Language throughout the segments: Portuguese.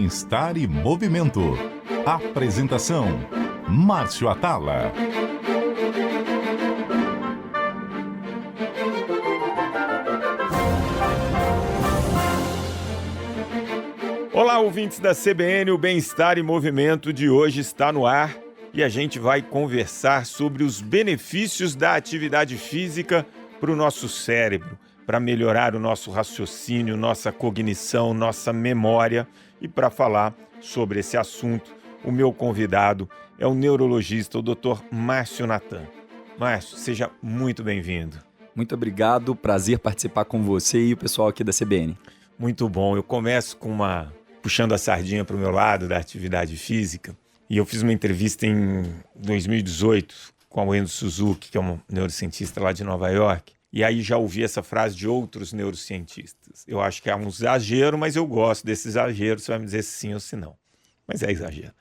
Bem-Estar e Movimento. Apresentação: Márcio Atala. Olá, ouvintes da CBN, o Bem-Estar e Movimento de hoje está no ar e a gente vai conversar sobre os benefícios da atividade física para o nosso cérebro, para melhorar o nosso raciocínio, nossa cognição, nossa memória. E para falar sobre esse assunto, o meu convidado é o neurologista, o Dr. Márcio Natan. Márcio, seja muito bem-vindo. Muito obrigado, prazer participar com você e o pessoal aqui da CBN. Muito bom, eu começo puxando a sardinha para o meu lado da atividade física. E eu fiz uma entrevista em 2018 com o Endo Suzuki, que é um neurocientista lá de Nova York. E aí já ouvi essa frase de outros neurocientistas. Eu acho que é um exagero, mas eu gosto desse exagero. Você vai me dizer se sim ou se não. Mas é exagero.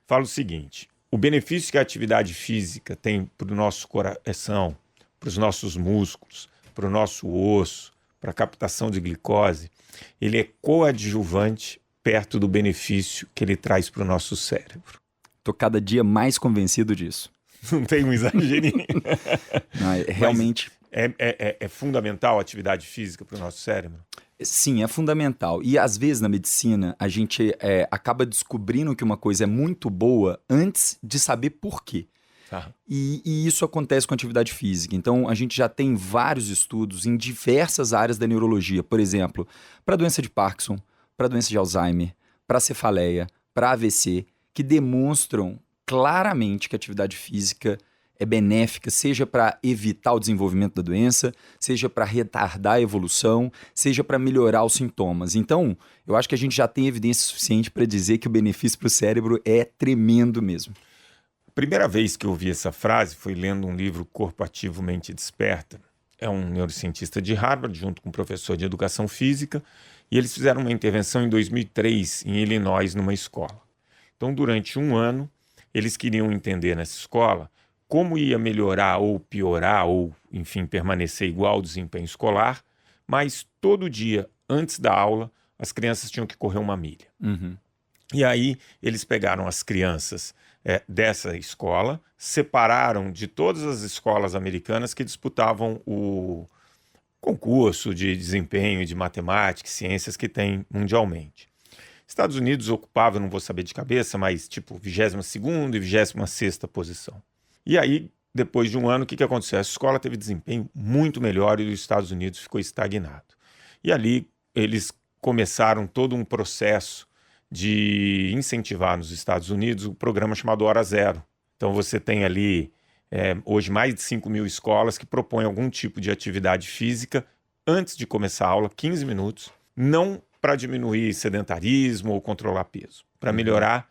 Falo o seguinte: o benefício que a atividade física tem para o nosso coração, para os nossos músculos, para o nosso osso, para a captação de glicose, ele é coadjuvante perto do benefício que ele traz para o nosso cérebro. Estou cada dia mais convencido disso. Não tem um exagerinho. Não, realmente... É fundamental a atividade física para o nosso cérebro? Sim, é fundamental. E às vezes na medicina a gente acaba descobrindo que uma coisa é muito boa antes de saber por quê. Tá. E isso acontece com a atividade física. Então, a gente já tem vários estudos em diversas áreas da neurologia. Por exemplo, para a doença de Parkinson, para a doença de Alzheimer, para a cefaleia, para AVC, que demonstram claramente que a atividade física é benéfica, seja para evitar o desenvolvimento da doença, seja para retardar a evolução, seja para melhorar os sintomas. Então, eu acho que a gente já tem evidência suficiente para dizer que o benefício para o cérebro é tremendo mesmo. Primeira vez que eu ouvi essa frase foi lendo um livro, Corpo Ativo, Mente Desperta. É um neurocientista de Harvard, junto com um professor de educação física, e eles fizeram uma intervenção em 2003 em Illinois, numa escola. Então, durante um ano, eles queriam entender nessa escola como ia melhorar ou piorar, ou, enfim, permanecer igual o desempenho escolar, mas todo dia, antes da aula, as crianças tinham que correr 1 milha. Uhum. E aí, eles pegaram as crianças dessa escola, separaram de todas as escolas americanas que disputavam o concurso de desempenho de matemática e ciências que tem mundialmente. Estados Unidos ocupava, não vou saber de cabeça, mas tipo 22ª e 26ª posição. E aí, depois de um ano, o que aconteceu? Essa escola teve desempenho muito melhor e os Estados Unidos ficou estagnado. E ali eles começaram todo um processo de incentivar nos Estados Unidos o programa chamado Hora Zero. Então você tem ali, hoje, mais de 5.000 escolas que propõem algum tipo de atividade física antes de começar a aula, 15 minutos, não para diminuir sedentarismo ou controlar peso, para melhorar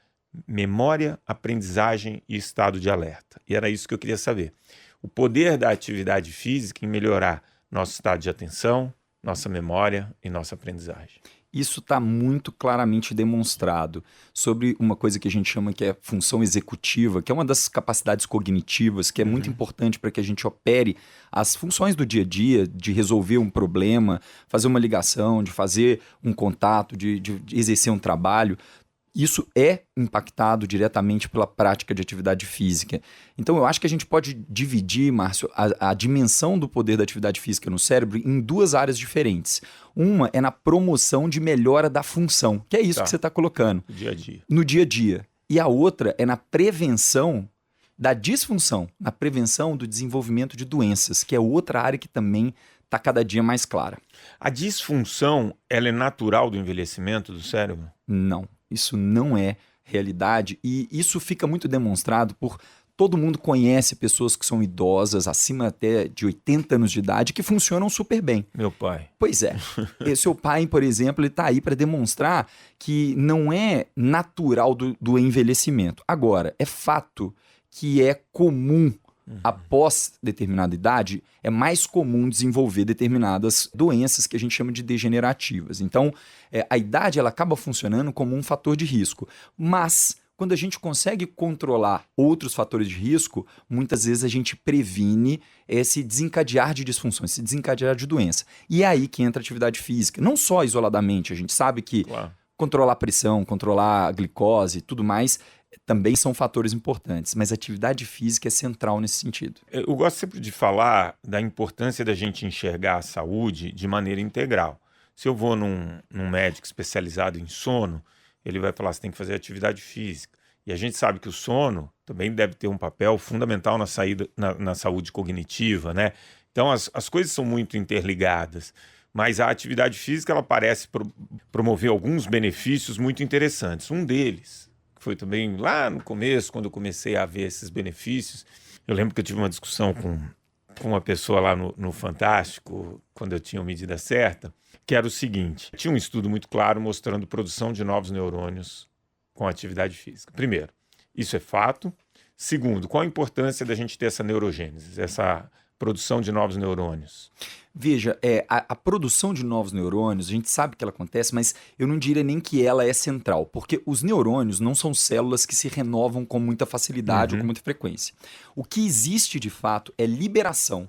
memória, aprendizagem e estado de alerta. E era isso que eu queria saber. O poder da atividade física em melhorar nosso estado de atenção, nossa memória e nossa aprendizagem. Isso está muito claramente demonstrado sobre uma coisa que a gente chama que é função executiva, que é uma das capacidades cognitivas que é muito importante para que a gente opere as funções do dia a dia, de resolver um problema, fazer uma ligação, de fazer um contato, de exercer um trabalho. Isso é impactado diretamente pela prática de atividade física. Então, eu acho que a gente pode dividir, Márcio, a dimensão do poder da atividade física no cérebro em 2 áreas diferentes. Uma é na promoção de melhora da função, que é isso que você está colocando. No dia a dia. No dia a dia. E a outra é na prevenção da disfunção, na prevenção do desenvolvimento de doenças, que é outra área que também está cada dia mais clara. A disfunção, ela é natural do envelhecimento do cérebro? Não. Isso não é realidade e isso fica muito demonstrado por todo mundo conhece pessoas que são idosas, acima até de 80 anos de idade, que funcionam super bem. Meu pai. Pois é. Seu pai, por exemplo, ele está aí para demonstrar que não é natural do envelhecimento. Agora, é fato que é comum, após determinada idade, é mais comum desenvolver determinadas doenças que a gente chama de degenerativas. Então, a idade ela acaba funcionando como um fator de risco. Mas, quando a gente consegue controlar outros fatores de risco, muitas vezes a gente previne esse desencadear de disfunções, esse desencadear de doença. E é aí que entra a atividade física. Não só isoladamente, a gente sabe que Controlar a pressão, controlar a glicose e tudo mais também são fatores importantes, mas a atividade física é central nesse sentido. Eu gosto sempre de falar da importância da gente enxergar a saúde de maneira integral. Se eu vou num médico especializado em sono, ele vai falar que você tem que fazer atividade física. E a gente sabe que o sono também deve ter um papel fundamental na saúde cognitiva, né? Então as coisas são muito interligadas, mas a atividade física ela parece promover alguns benefícios muito interessantes. Um deles, que foi também lá no começo, quando eu comecei a ver esses benefícios, eu lembro que eu tive uma discussão com uma pessoa lá no Fantástico, quando eu tinha a medida certa, que era o seguinte: tinha um estudo muito claro mostrando produção de novos neurônios com atividade física. Primeiro, isso é fato. Segundo, qual a importância da gente ter essa neurogênese, essa produção de novos neurônios? Veja, a produção de novos neurônios, a gente sabe que ela acontece, mas eu não diria nem que ela é central, porque os neurônios não são células que se renovam com muita facilidade ou com muita frequência. O que existe de fato é liberação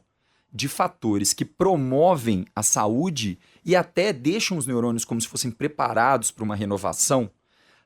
de fatores que promovem a saúde e até deixam os neurônios como se fossem preparados para uma renovação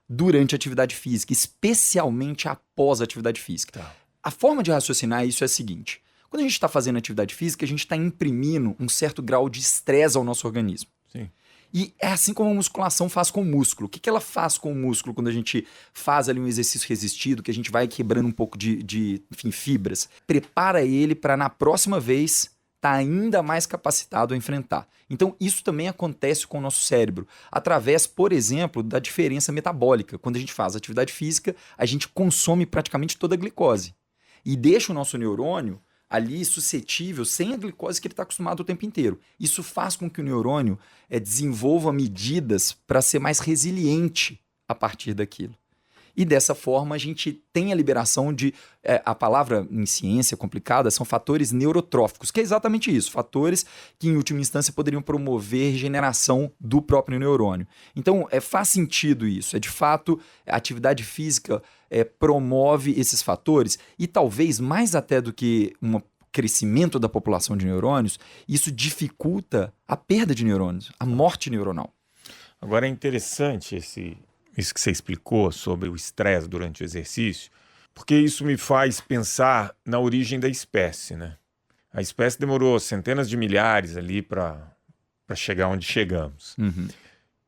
durante a atividade física, especialmente após a atividade física. Tá. A forma de raciocinar isso é a seguinte: quando a gente está fazendo atividade física, a gente está imprimindo um certo grau de estresse ao nosso organismo. Sim. E é assim como a musculação faz com o músculo. O que ela faz com o músculo quando a gente faz ali um exercício resistido, que a gente vai quebrando um pouco de fibras? Prepara ele para na próxima vez estar ainda mais capacitado a enfrentar. Então, isso também acontece com o nosso cérebro, através, por exemplo, da diferença metabólica. Quando a gente faz atividade física, a gente consome praticamente toda a glicose e deixa o nosso neurônio ali suscetível, sem a glicose que ele está acostumado o tempo inteiro. Isso faz com que o neurônio desenvolva medidas para ser mais resiliente a partir daquilo. E dessa forma a gente tem a liberação de... a palavra em ciência complicada são fatores neurotróficos, que é exatamente isso, fatores que em última instância poderiam promover regeneração do próprio neurônio. Então faz sentido isso, de fato a atividade física promove esses fatores e talvez mais até do que um crescimento da população de neurônios, isso dificulta a perda de neurônios, a morte neuronal. Agora é interessante isso que você explicou sobre o estresse durante o exercício, porque isso me faz pensar na origem da espécie, né? A espécie demorou centenas de milhares ali para chegar onde chegamos. Uhum.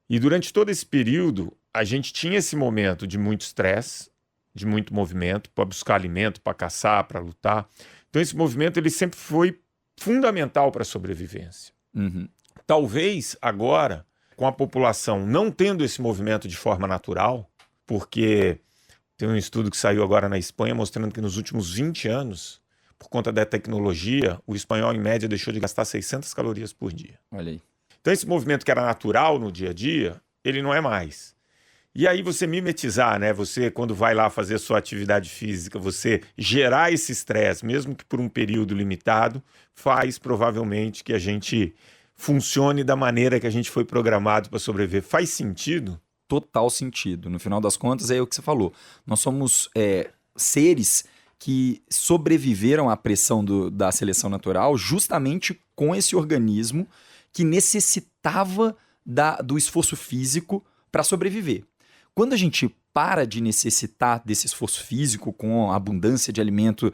E durante todo esse período, a gente tinha esse momento de muito estresse, de muito movimento, para buscar alimento, para caçar, para lutar. Então esse movimento ele sempre foi fundamental para a sobrevivência. Uhum. Talvez agora, com a população não tendo esse movimento de forma natural, porque tem um estudo que saiu agora na Espanha mostrando que nos últimos 20 anos, por conta da tecnologia, o espanhol em média deixou de gastar 600 calorias por dia. Olha aí. Então esse movimento que era natural no dia a dia, ele não é mais. E aí você mimetizar, né? Você, quando vai lá fazer sua atividade física, você gerar esse estresse, mesmo que por um período limitado, faz provavelmente que a gente funcione da maneira que a gente foi programado para sobreviver. Faz sentido? Total sentido. No final das contas, é o que você falou. Nós somos seres que sobreviveram à pressão da seleção natural justamente com esse organismo que necessitava do esforço físico para sobreviver. Quando a gente para de necessitar desse esforço físico com a abundância de alimento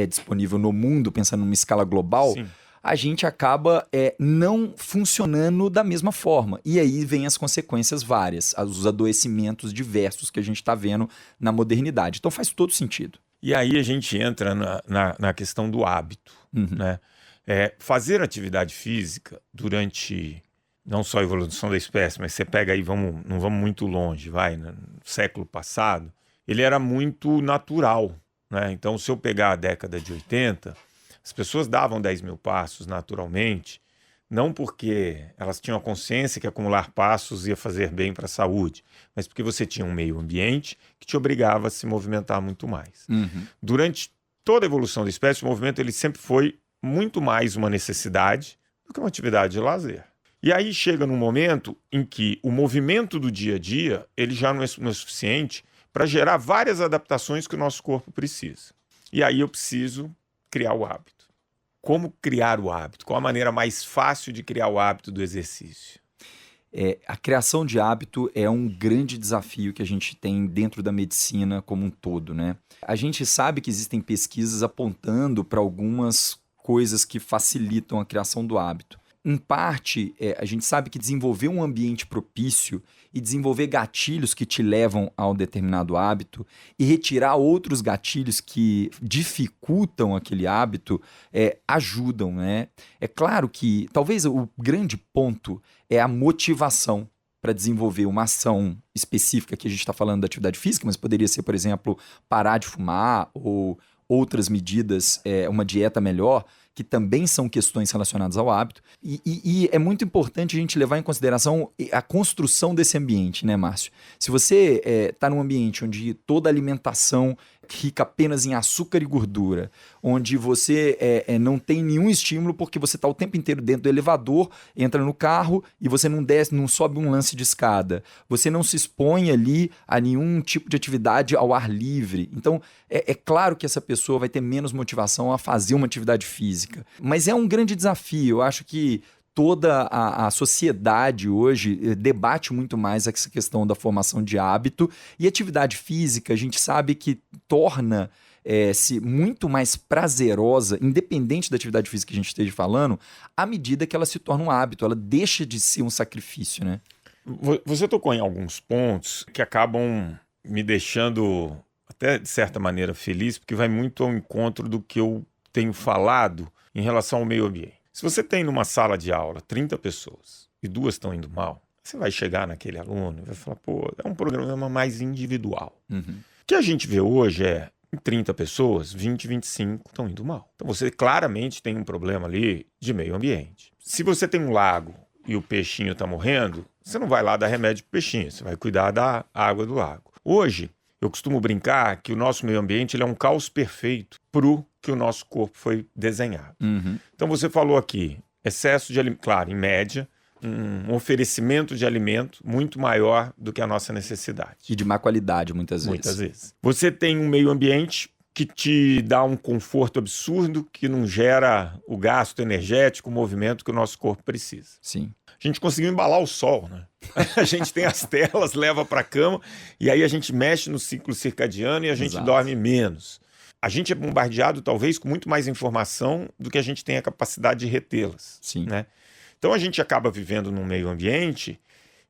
disponível no mundo, pensando numa escala global, Sim. a gente acaba não funcionando da mesma forma. E aí vem as consequências várias, os adoecimentos diversos que a gente está vendo na modernidade. Então faz todo sentido. E aí a gente entra na questão do hábito. Uhum. Né? Fazer atividade física durante não só a evolução da espécie, mas você pega aí, não vamos muito longe, no século passado, ele era muito natural. Né? Então, se eu pegar a década de 80, as pessoas davam 10 mil passos naturalmente, não porque elas tinham a consciência que acumular passos ia fazer bem para a saúde, mas porque você tinha um meio ambiente que te obrigava a se movimentar muito mais. Uhum. Durante toda a evolução da espécie, o movimento ele sempre foi muito mais uma necessidade do que uma atividade de lazer. E aí chega num momento em que o movimento do dia a dia ele já não é suficiente para gerar várias adaptações que o nosso corpo precisa. E aí eu preciso criar o hábito. Como criar o hábito? Qual a maneira mais fácil de criar o hábito do exercício? A criação de hábito é um grande desafio que a gente tem dentro da medicina como um todo, né? A gente sabe que existem pesquisas apontando para algumas coisas que facilitam a criação do hábito. Em parte, a gente sabe que desenvolver um ambiente propício e desenvolver gatilhos que te levam a um determinado hábito e retirar outros gatilhos que dificultam aquele hábito ajudam, né? É claro que talvez o grande ponto é a motivação para desenvolver uma ação específica, que a gente está falando da atividade física, mas poderia ser, por exemplo, parar de fumar ou outras medidas, uma dieta melhor, que também são questões relacionadas ao hábito. E é muito importante a gente levar em consideração a construção desse ambiente, né, Márcio? Se você está num ambiente onde toda a alimentação rica apenas em açúcar e gordura, onde você não tem nenhum estímulo porque você está o tempo inteiro dentro do elevador, entra no carro e você não desce, não sobe um lance de escada, você não se expõe ali a nenhum tipo de atividade ao ar livre. Então, é claro que essa pessoa vai ter menos motivação a fazer uma atividade física. Mas é um grande desafio. Eu acho que toda a sociedade hoje debate muito mais essa questão da formação de hábito, e atividade física a gente sabe que torna-se muito mais prazerosa, independente da atividade física que a gente esteja falando, à medida que ela se torna um hábito, ela deixa de ser um sacrifício, né? Você tocou em alguns pontos que acabam me deixando até de certa maneira feliz, porque vai muito ao encontro do que eu tenho falado em relação ao meio ambiente. Se você tem numa sala de aula 30 pessoas e 2 estão indo mal, você vai chegar naquele aluno e vai falar, pô, é um programa mais individual. Uhum. O que a gente vê hoje em 30 pessoas, 20, 25 estão indo mal. Então você claramente tem um problema ali de meio ambiente. Se você tem um lago e o peixinho está morrendo, você não vai lá dar remédio para o peixinho, você vai cuidar da água do lago. Hoje, eu costumo brincar que o nosso meio ambiente ele é um caos perfeito para o que o nosso corpo foi desenhado. Uhum. Então você falou aqui, excesso de alimento, claro, em média, um oferecimento de alimento muito maior do que a nossa necessidade. E de má qualidade, muitas vezes. Muitas vezes. Você tem um meio ambiente que te dá um conforto absurdo, que não gera o gasto energético, o movimento que o nosso corpo precisa. Sim. A gente conseguiu embalar o sol, né? A gente tem as telas, leva para a cama, e aí a gente mexe no ciclo circadiano e a gente dorme menos. A gente é bombardeado, talvez, com muito mais informação do que a gente tem a capacidade de retê-las. Sim. Né? Então a gente acaba vivendo num meio ambiente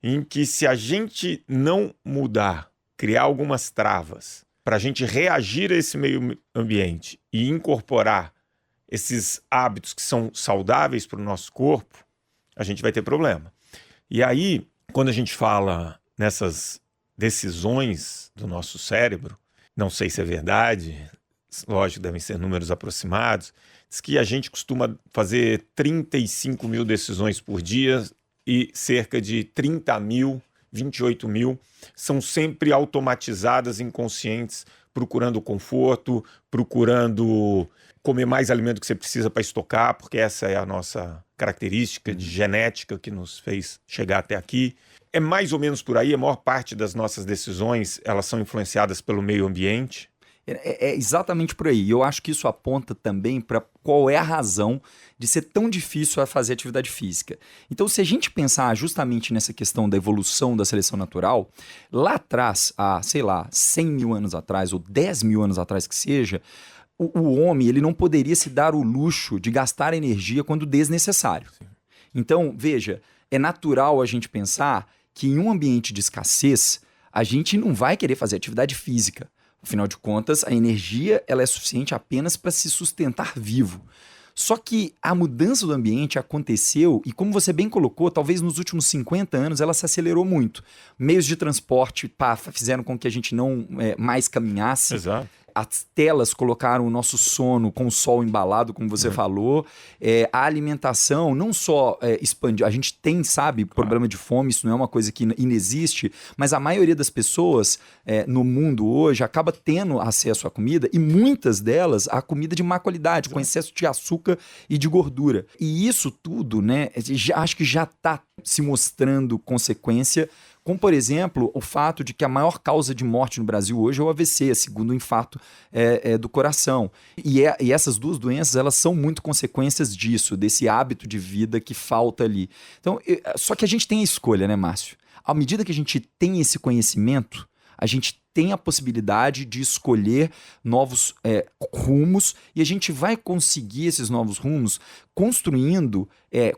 em que, se a gente não mudar, criar algumas travas para a gente reagir a esse meio ambiente e incorporar esses hábitos que são saudáveis para o nosso corpo, a gente vai ter problema. E aí, quando a gente fala nessas decisões do nosso cérebro, não sei se é verdade, lógico, devem ser números aproximados, diz que a gente costuma fazer 35 mil decisões por dia e cerca de 30 mil, 28 mil, são sempre automatizadas, inconscientes, procurando conforto, procurando comer mais alimento que você precisa para estocar, porque essa é a nossa característica de genética que nos fez chegar até aqui. É mais ou menos por aí, a maior parte das nossas decisões, elas são influenciadas pelo meio ambiente. É exatamente por aí. Eu acho que isso aponta também para qual é a razão de ser tão difícil fazer atividade física. Então, se a gente pensar justamente nessa questão da evolução da seleção natural, lá atrás, há, 100 mil anos atrás, ou 10 mil anos atrás que seja, o homem ele não poderia se dar o luxo de gastar energia quando desnecessário. Sim. Então, veja, é natural a gente pensar que em um ambiente de escassez, a gente não vai querer fazer atividade física. Afinal de contas, a energia ela é suficiente apenas para se sustentar vivo. Só que a mudança do ambiente aconteceu e, como você bem colocou, talvez nos últimos 50 anos ela se acelerou muito. Meios de transporte fizeram com que a gente não mais caminhasse. Exato. As telas colocaram o nosso sono com o sol embalado, como você falou. A alimentação não só expandiu. A gente tem, problema de fome, isso não é uma coisa que inexiste, mas a maioria das pessoas no mundo hoje acaba tendo acesso à comida, e muitas delas a comida de má qualidade, com excesso de açúcar e de gordura. E isso tudo, né, acho que já está se mostrando consequência, como, por exemplo, o fato de que a maior causa de morte no Brasil hoje é o AVC, segundo o infarto do coração. E essas duas doenças, elas são muito consequências disso, desse hábito de vida que falta ali. Então, só que a gente tem a escolha, né, Márcio? À medida que a gente tem esse conhecimento, a gente tem a possibilidade de escolher novos rumos e a gente vai conseguir esses novos rumos construindo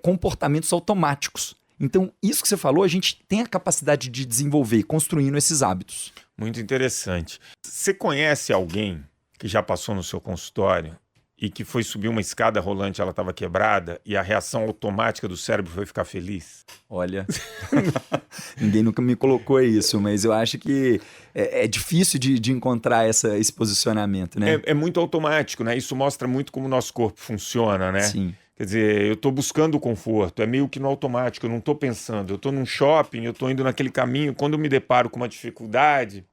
comportamentos automáticos. Então, isso que você falou, a gente tem a capacidade de desenvolver, construindo esses hábitos. Muito interessante. Você conhece alguém que já passou no seu consultório e que foi subir uma escada rolante, ela estava quebrada, e a reação automática do cérebro foi ficar feliz? Olha, ninguém nunca me colocou isso, mas eu acho que é difícil de encontrar esse posicionamento, né? É muito automático, né? Isso mostra muito como o nosso corpo funciona, né? Sim. Quer dizer, eu estou buscando o conforto, é meio que no automático, eu não estou pensando. Eu estou num shopping, eu estou indo naquele caminho, quando eu me deparo com uma dificuldade,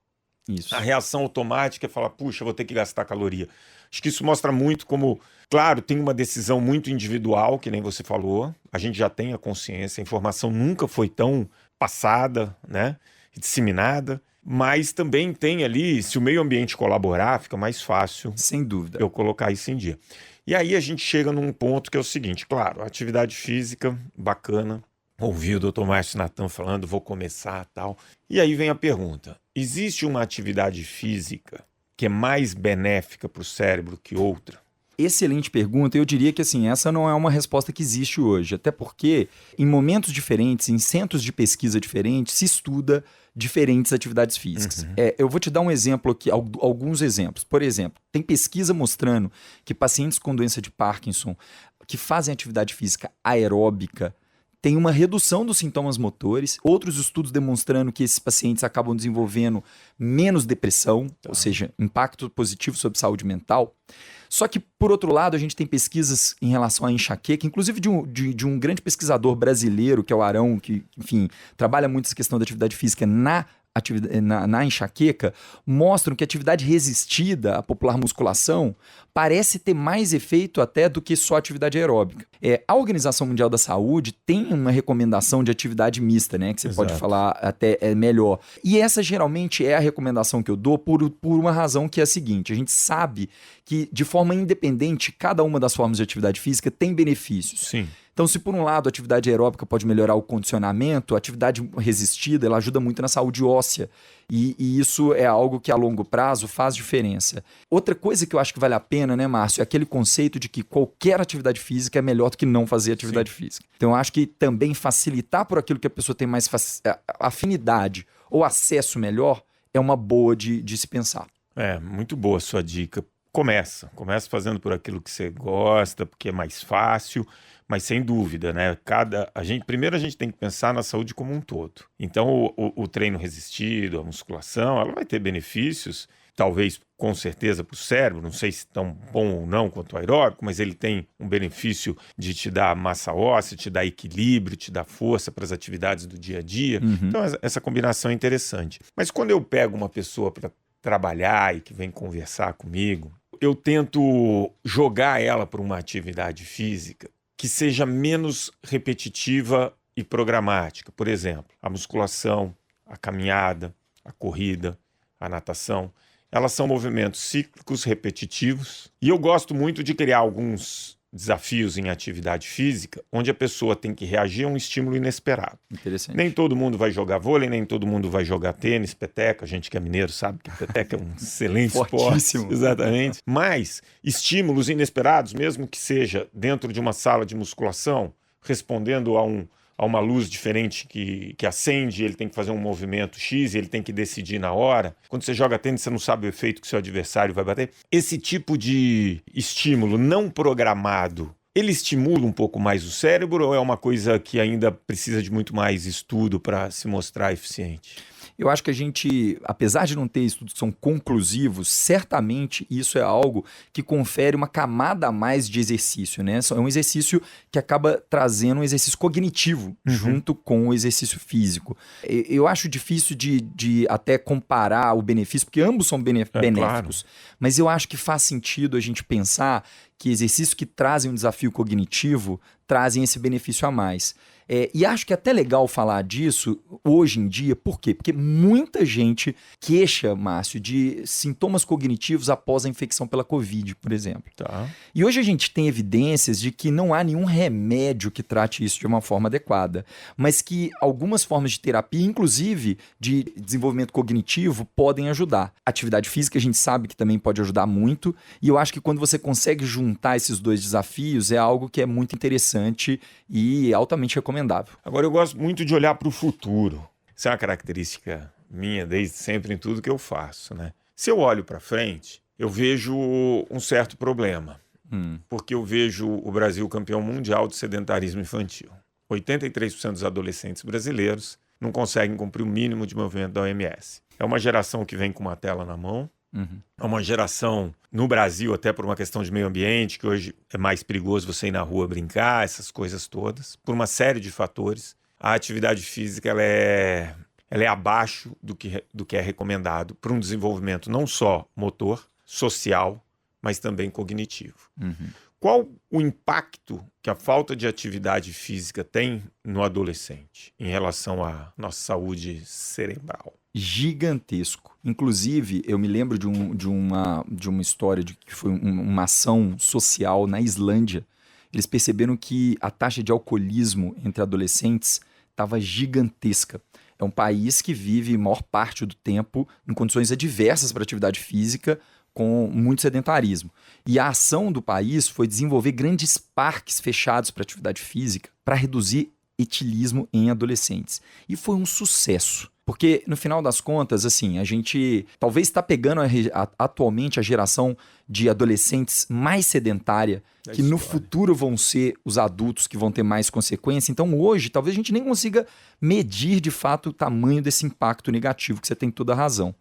Isso. a reação automática é falar, puxa, vou ter que gastar caloria. Acho que isso mostra muito como, claro, tem uma decisão muito individual, que nem você falou, a gente já tem a consciência, a informação nunca foi tão passada, né, disseminada, mas também tem ali, se o meio ambiente colaborar, fica mais fácil. Sem dúvida. Eu colocar isso em dia. E aí a gente chega num ponto que é o seguinte, claro, atividade física, bacana, ouvi o Dr. Márcio Natan falando, vou começar tal. E aí vem a pergunta, existe uma atividade física que é mais benéfica para o cérebro que outra? Excelente pergunta. Eu diria que assim, essa não é uma resposta que existe hoje, até porque em momentos diferentes, em centros de pesquisa diferentes, se estuda diferentes atividades físicas. Uhum. Eu vou te dar um exemplo aqui, alguns exemplos. Por exemplo, tem pesquisa mostrando que pacientes com doença de Parkinson que fazem atividade física aeróbica tem uma redução dos sintomas motores, outros estudos demonstrando que esses pacientes acabam desenvolvendo menos depressão, ou seja, impacto positivo sobre saúde mental. Só que, por outro lado, a gente tem pesquisas em relação à enxaqueca, inclusive de um grande pesquisador brasileiro, que é o Arão, que, enfim, trabalha muito essa questão da atividade física na enxaqueca, mostram que a atividade resistida, a popular musculação, parece ter mais efeito até do que só a atividade aeróbica. A Organização Mundial da Saúde tem uma recomendação de atividade mista, né? Que você pode falar até melhor. E essa geralmente é a recomendação que eu dou por uma razão que é a seguinte: a gente sabe que, de forma independente, cada uma das formas de atividade física tem benefícios. Sim. Então, se por um lado a atividade aeróbica pode melhorar o condicionamento, a atividade resistida ela ajuda muito na saúde óssea. E isso é algo que a longo prazo faz diferença. Outra coisa que eu acho que vale a pena, né, Márcio, é aquele conceito de que qualquer atividade física é melhor do que não fazer atividade física. Então, eu acho que também facilitar por aquilo que a pessoa tem mais afinidade ou acesso melhor é uma boa de se pensar. Muito boa a sua dica. Começa fazendo por aquilo que você gosta, porque é mais fácil. Mas sem dúvida, né? Primeiro a gente tem que pensar na saúde como um todo. Então o treino resistido, a musculação, ela vai ter benefícios, talvez com certeza para o cérebro, não sei se tão bom ou não quanto o aeróbico, mas ele tem um benefício de te dar massa óssea, te dar equilíbrio, te dar força para as atividades do dia a dia. Uhum. Então essa combinação é interessante. Mas quando eu pego uma pessoa para trabalhar e que vem conversar comigo, eu tento jogar ela para uma atividade física que seja menos repetitiva e programática. Por exemplo, a musculação, a caminhada, a corrida, a natação, elas são movimentos cíclicos, repetitivos. E eu gosto muito de criar alguns desafios em atividade física, onde a pessoa tem que reagir a um estímulo inesperado. Interessante. Nem todo mundo vai jogar vôlei, nem todo mundo vai jogar tênis, peteca. A gente que é mineiro sabe que peteca é um excelente esporte. Exatamente. Mas estímulos inesperados, mesmo que seja dentro de uma sala de musculação, respondendo a uma luz diferente que acende, ele tem que fazer um movimento X e ele tem que decidir na hora. Quando você joga tênis, você não sabe o efeito que seu adversário vai bater. Esse tipo de estímulo não programado, ele estimula um pouco mais o cérebro ou é uma coisa que ainda precisa de muito mais estudo para se mostrar eficiente? Eu acho que a gente, apesar de não ter estudos que são conclusivos, certamente isso é algo que confere uma camada a mais de exercício, né? É um exercício que acaba trazendo um exercício cognitivo junto com o exercício físico. Eu acho difícil de até comparar o benefício, porque ambos são benéficos, claro. Mas eu acho que faz sentido a gente pensar que exercícios que trazem um desafio cognitivo trazem esse benefício a mais. E acho que é até legal falar disso hoje em dia, por quê? Porque muita gente queixa, Márcio, de sintomas cognitivos após a infecção pela Covid, por exemplo. Tá. E hoje a gente tem evidências de que não há nenhum remédio que trate isso de uma forma adequada, mas que algumas formas de terapia, inclusive de desenvolvimento cognitivo, podem ajudar. Atividade física a gente sabe que também pode ajudar muito, e eu acho que quando você consegue juntar esses dois desafios, é algo que é muito interessante e altamente recomendável. Agora, eu gosto muito de olhar para o futuro. Isso é uma característica minha desde sempre em tudo que eu faço, né? Se eu olho para frente, eu vejo um certo problema. Porque eu vejo o Brasil campeão mundial de sedentarismo infantil. 83% dos adolescentes brasileiros não conseguem cumprir o mínimo de movimento da OMS. É uma geração que vem com uma tela na mão. É uma geração, no Brasil, até por uma questão de meio ambiente, que hoje é mais perigoso você ir na rua brincar, essas coisas todas, por uma série de fatores. A atividade física ela é abaixo do que é recomendado para um desenvolvimento não só motor, social, mas também cognitivo. Qual o impacto que a falta de atividade física tem no adolescente em relação à nossa saúde cerebral? Gigantesco. Inclusive, eu me lembro de uma história que foi uma ação social na Islândia. Eles perceberam que a taxa de alcoolismo entre adolescentes estava gigantesca. É um país que vive maior parte do tempo em condições adversas para atividade física, com muito sedentarismo. E a ação do país foi desenvolver grandes parques fechados para atividade física para reduzir etilismo em adolescentes. E foi um sucesso. Porque, no final das contas, assim, a gente talvez está pegando atualmente a geração de adolescentes mais sedentária, que no futuro vão ser os adultos que vão ter mais consequência. Então, hoje, talvez a gente nem consiga medir, de fato, o tamanho desse impacto negativo, que você tem toda a razão.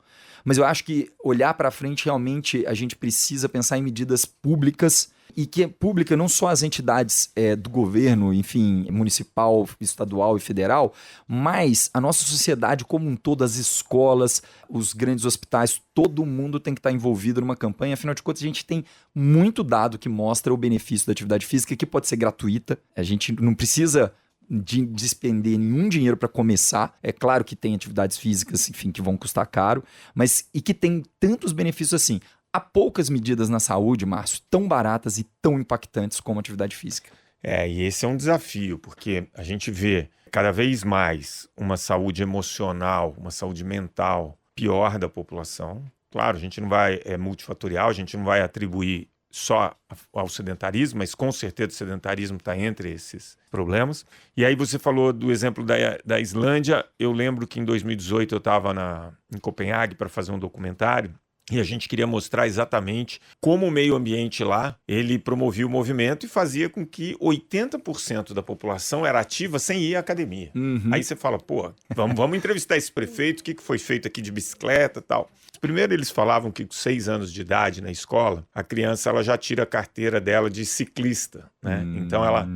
Mas eu acho que olhar para frente, realmente, a gente precisa pensar em medidas públicas, e que é pública não só as entidades do governo, enfim, municipal, estadual e federal, mas a nossa sociedade como um todo, as escolas, os grandes hospitais, todo mundo tem que estar envolvido numa campanha. Afinal de contas, a gente tem muito dado que mostra o benefício da atividade física, que pode ser gratuita. A gente não precisa de despender nenhum dinheiro para começar. É claro que tem atividades físicas, enfim, que vão custar caro, mas e que tem tantos benefícios assim. Há poucas medidas na saúde, Márcio, tão baratas e tão impactantes como a atividade física. E esse é um desafio, porque a gente vê cada vez mais uma saúde emocional, uma saúde mental pior da população. Claro, a gente não vai, é multifatorial, a gente não vai atribuir só ao sedentarismo, mas com certeza o sedentarismo está entre esses problemas. E aí você falou do exemplo da Islândia. Eu lembro que em 2018 eu estava em Copenhague para fazer um documentário, e a gente queria mostrar exatamente como o meio ambiente lá, ele promovia o movimento e fazia com que 80% da população era ativa sem ir à academia. Aí você fala, pô, vamos entrevistar esse prefeito, o que foi feito aqui de bicicleta e tal. Primeiro eles falavam que com 6 anos de idade na escola, a criança ela já tira a carteira dela de ciclista, né? Então ela...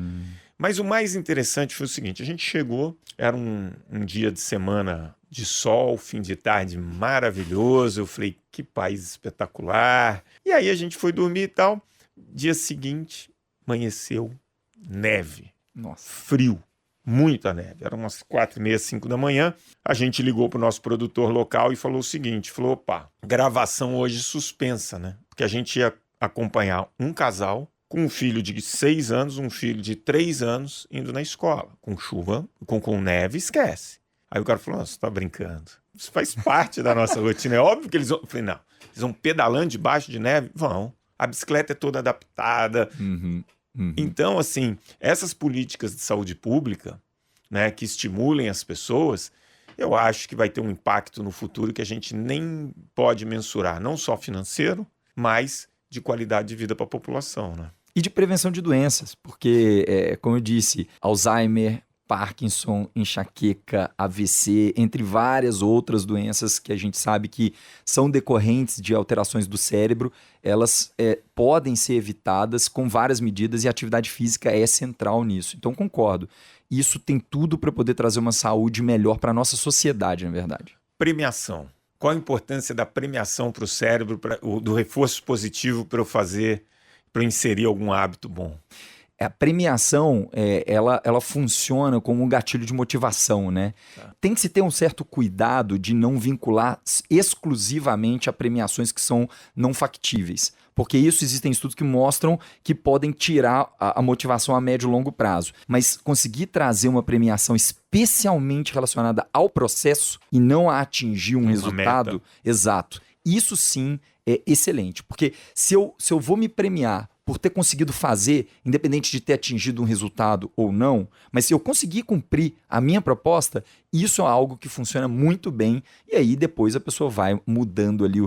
Mas o mais interessante foi o seguinte, a gente chegou, era um dia de semana de sol, fim de tarde maravilhoso, eu falei, que país espetacular. E aí a gente foi dormir e tal, dia seguinte, amanheceu neve. Nossa. Frio, muita neve, eram umas 4h30, 5 da manhã, a gente ligou para o nosso produtor local e falou o seguinte, falou, opa, gravação hoje suspensa, né? Porque a gente ia acompanhar um casal com um filho de 6 anos, um filho de 3 anos indo na escola, com chuva, com neve, esquece. Aí o cara falou, nossa, você tá brincando. Isso faz parte da nossa rotina. É óbvio que eles vão... Eu falei, não, eles vão pedalando debaixo de neve? Vão. A bicicleta é toda adaptada. Então, assim, essas políticas de saúde pública, né, que estimulem as pessoas, eu acho que vai ter um impacto no futuro que a gente nem pode mensurar, não só financeiro, mas de qualidade de vida para a população, né? E de prevenção de doenças, porque, como eu disse, Alzheimer, Parkinson, enxaqueca, AVC, entre várias outras doenças que a gente sabe que são decorrentes de alterações do cérebro, elas podem ser evitadas com várias medidas e a atividade física é central nisso. Então, concordo. Isso tem tudo para poder trazer uma saúde melhor para a nossa sociedade, na verdade. Premiação. Qual a importância da premiação para o cérebro, do reforço positivo para eu inserir algum hábito bom? A premiação, ela funciona como um gatilho de motivação, né? Tá. Tem que se ter um certo cuidado de não vincular exclusivamente a premiações que são não factíveis. Porque isso existem estudos que mostram que podem tirar a motivação a médio e longo prazo. Mas conseguir trazer uma premiação especialmente relacionada ao processo e não a atingir um resultado, meta. Exato. Isso sim é excelente. Porque se eu vou me premiar por ter conseguido fazer, independente de ter atingido um resultado ou não, mas se eu conseguir cumprir a minha proposta, isso é algo que funciona muito bem, e aí depois a pessoa vai mudando ali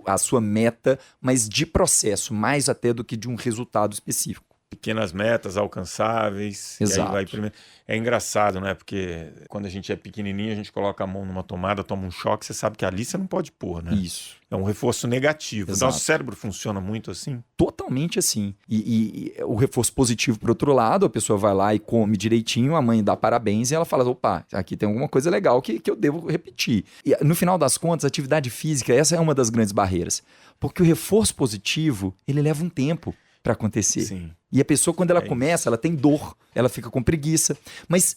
a sua meta, mas de processo, mais até do que de um resultado específico. Pequenas metas alcançáveis. Exato. E aí vai primeiro. É engraçado, né? Porque quando a gente é pequenininho, a gente coloca a mão numa tomada, toma um choque, você sabe que ali você não pode pôr, né? Isso. É um reforço negativo. Exato. Nosso cérebro funciona muito assim? Totalmente assim. E o reforço positivo, por outro lado, a pessoa vai lá e come direitinho, a mãe dá parabéns e ela fala, opa, aqui tem alguma coisa legal que eu devo repetir. E no final das contas, a atividade física, essa é uma das grandes barreiras. Porque o reforço positivo, ele leva um tempo para acontecer. Sim. E a pessoa, quando ela começa, isso. ela tem dor, ela fica com preguiça. Mas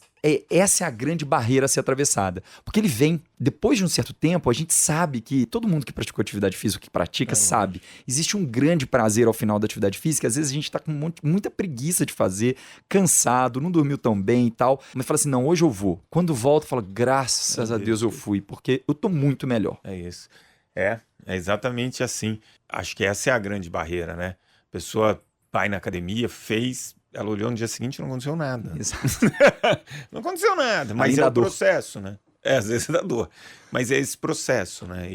essa é a grande barreira a ser atravessada. Porque ele vem, depois de um certo tempo, a gente sabe que, todo mundo que praticou atividade física, que pratica, sabe. Existe um grande prazer ao final da atividade física. Às vezes a gente tá com muita preguiça de fazer, cansado, não dormiu tão bem e tal. Mas fala assim, não, hoje eu vou. Quando volta, fala, graças a Deus eu fui, porque eu tô muito melhor. É isso. É exatamente assim. Acho que essa é a grande barreira, né? A pessoa vai na academia, fez, ela olhou no dia seguinte e não aconteceu nada. Exato. Não aconteceu nada, mas Ainda é o dor. processo, né? Às vezes dá dor. Mas é esse processo, né?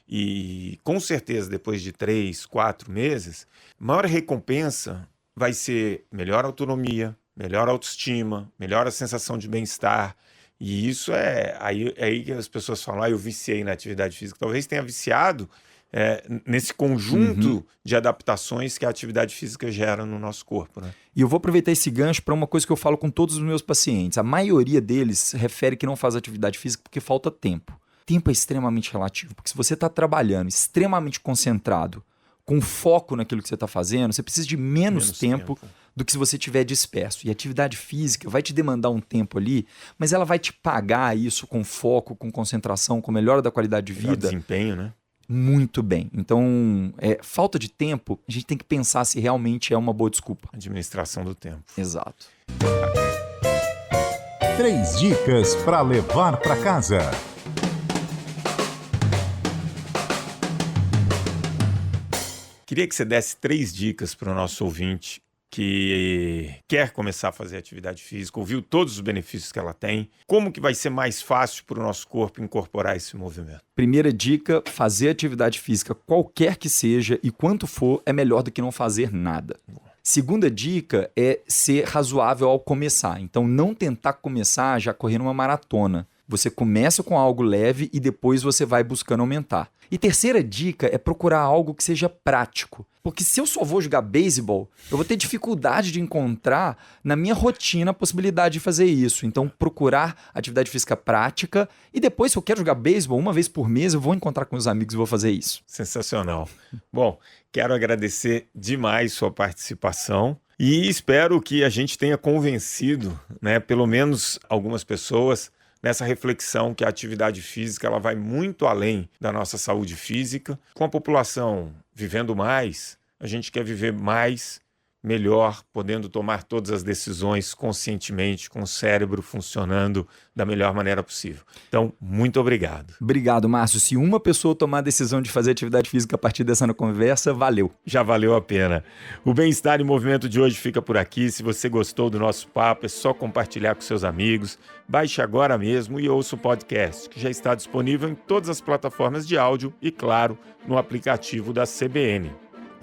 E com certeza, depois de 3, 4 meses, a maior recompensa vai ser melhor autonomia, melhor autoestima, melhor a sensação de bem-estar. E isso é aí que as pessoas falam, eu viciei na atividade física. Talvez tenha viciado nesse conjunto de adaptações que a atividade física gera no nosso corpo, né? E eu vou aproveitar esse gancho para uma coisa que eu falo com todos os meus pacientes. A maioria deles refere que não faz atividade física porque falta tempo. Tempo é extremamente relativo, porque se você está trabalhando extremamente concentrado, com foco naquilo que você está fazendo, você precisa de menos tempo do que se você estiver disperso. E a atividade física vai te demandar um tempo ali, mas ela vai te pagar isso com foco, com concentração, com melhora da qualidade de vida. Desempenho, né? Muito bem. Então, falta de tempo, a gente tem que pensar se realmente é uma boa desculpa. Administração do tempo. Exato. 3 dicas para levar para casa. Queria que você desse 3 dicas para o nosso ouvinte que quer começar a fazer atividade física, ouviu todos os benefícios que ela tem, como que vai ser mais fácil para o nosso corpo incorporar esse movimento? Primeira dica, fazer atividade física, qualquer que seja, e quanto for, é melhor do que não fazer nada. Segunda dica é ser razoável ao começar. Então, não tentar começar já correndo uma maratona. Você começa com algo leve e depois você vai buscando aumentar. E terceira dica é procurar algo que seja prático. Porque se eu só vou jogar beisebol, eu vou ter dificuldade de encontrar na minha rotina a possibilidade de fazer isso. Então, procurar atividade física prática e depois, se eu quero jogar beisebol uma vez por mês, eu vou encontrar com os amigos e vou fazer isso. Sensacional. Bom, quero agradecer demais sua participação e espero que a gente tenha convencido, né, pelo menos algumas pessoas nessa reflexão que a atividade física ela vai muito além da nossa saúde física. Com a população vivendo mais, a gente quer viver mais, melhor, podendo tomar todas as decisões conscientemente, com o cérebro funcionando da melhor maneira possível. Então, muito obrigado. Obrigado, Márcio. Se uma pessoa tomar a decisão de fazer atividade física a partir dessa conversa, valeu. Já valeu a pena. O Bem-Estar em Movimento de hoje fica por aqui. Se você gostou do nosso papo, é só compartilhar com seus amigos. Baixe agora mesmo e ouça o podcast, que já está disponível em todas as plataformas de áudio e, claro, no aplicativo da CBN.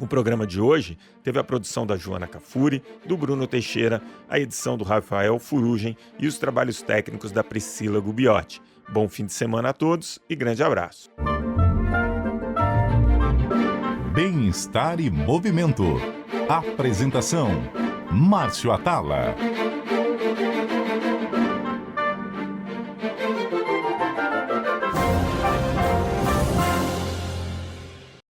O programa de hoje teve a produção da Joana Cafuri, do Bruno Teixeira, a edição do Rafael Furugem e os trabalhos técnicos da Priscila Gubiotti. Bom fim de semana a todos e grande abraço. Bem-estar e movimento. Apresentação: Márcio Atala.